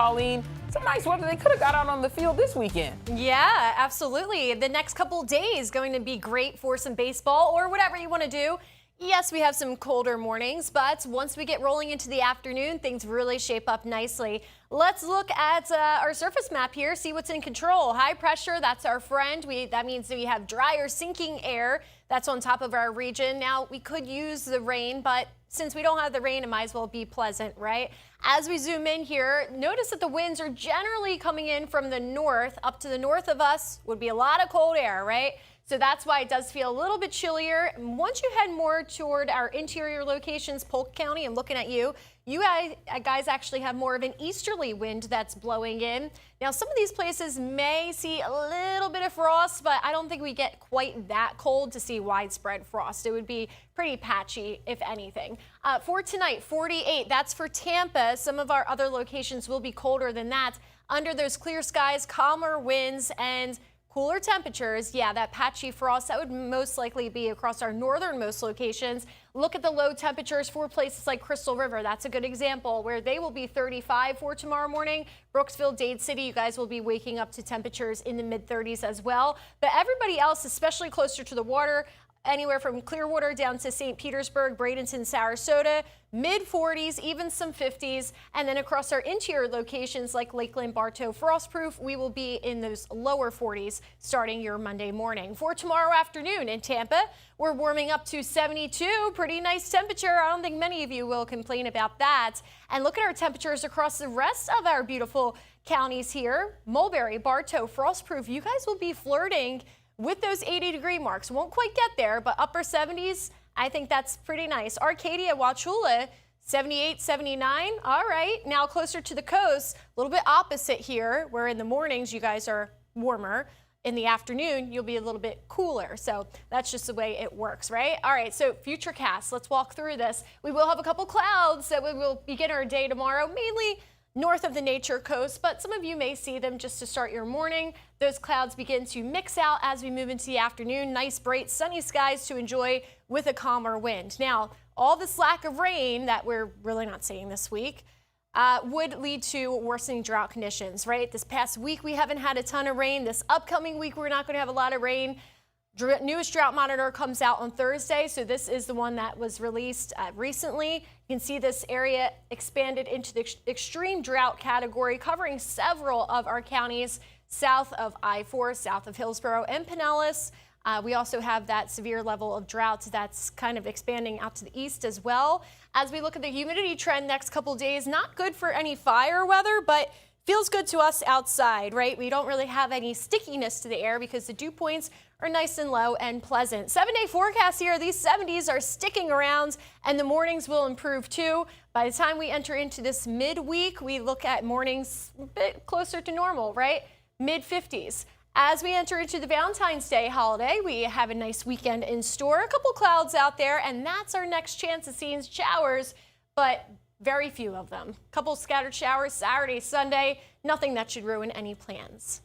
Pauline, some nice weather. They could have got out on the field this weekend. Yeah, absolutely. The next couple days going to be great for some baseball or whatever you want to do. Yes, we have some colder mornings, but once we get rolling into the afternoon, things really shape up nicely. Let's look at our surface map here, see what's in control. High pressure, that's our friend. That means that we have drier, sinking air that's on top of our region. Now, we could use the rain, but since we don't have the rain, it might as well be pleasant, right? As we zoom in here, notice that the winds are generally coming in from the north. Up to the north of us would be a lot of cold air, right? So that's why it does feel a little bit chillier. Once you head more toward our interior locations, Polk County, I'm looking at you guys actually have more of an easterly wind that's blowing in. Now, some of these places may see a little bit of frost, but I don't think we get quite that cold to see widespread frost. It would be pretty patchy, if anything. For tonight, 48, that's for Tampa. Some of our other locations will be colder than that. Under those clear skies, calmer winds, and cooler temperatures. Yeah, that patchy frost, that would most likely be across our northernmost locations. Look at the low temperatures for places like Crystal River. That's a good example where they will be 35 for tomorrow morning. Brooksville, Dade City, you guys will be waking up to temperatures in the mid-30s as well. But everybody else, especially closer to the water, anywhere from Clearwater down to St. Petersburg, Bradenton, Sarasota, mid-40s, even some 50s. And then across our interior locations like Lakeland, Bartow, Frostproof, we will be in those lower 40s starting your Monday morning. For tomorrow afternoon in Tampa, we're warming up to 72. Pretty nice temperature. I don't think many of you will complain about that. And look at our temperatures across the rest of our beautiful counties here. Mulberry, Bartow, Frostproof, you guys will be flirting with those 80-degree marks. Won't quite get there, but upper 70s, I think that's pretty nice. Arcadia, Wauchula, 78, 79. All right, now closer to the coast, a little bit opposite here, where in the mornings you guys are warmer. In the afternoon, you'll be a little bit cooler. So that's just the way it works, right? All right, so futurecast, let's walk through this. We will have a couple clouds that we will begin our day tomorrow, mainly north of the Nature Coast, but some of you may see them just to start your morning. Those clouds begin to mix out as we move into the afternoon. Nice, bright, sunny skies to enjoy with a calmer wind. Now, all this lack of rain that we're really not seeing this week would lead to worsening drought conditions, right? This past week, we haven't had a ton of rain. This upcoming week, we're not going to have a lot of rain. Newest drought monitor comes out on Thursday, so this is the one that was released recently. You can see this area expanded into the extreme drought category, covering several of our counties south of I-4, south of Hillsborough and Pinellas. We also have that severe level of drought that's kind of expanding out to the east as well. As we look at the humidity trend next couple days, not good for any fire weather, but feels good to us outside, right? We don't really have any stickiness to the air because the dew points are nice and low and pleasant. 7-day forecast here, these 70s are sticking around and the mornings will improve too. By the time we enter into this midweek, we look at mornings a bit closer to normal, right? Mid-50s. As we enter into the Valentine's Day holiday, we have a nice weekend in store. A couple clouds out there, and that's our next chance of seeing showers, but very few of them. Couple scattered showers Saturday, Sunday, nothing that should ruin any plans.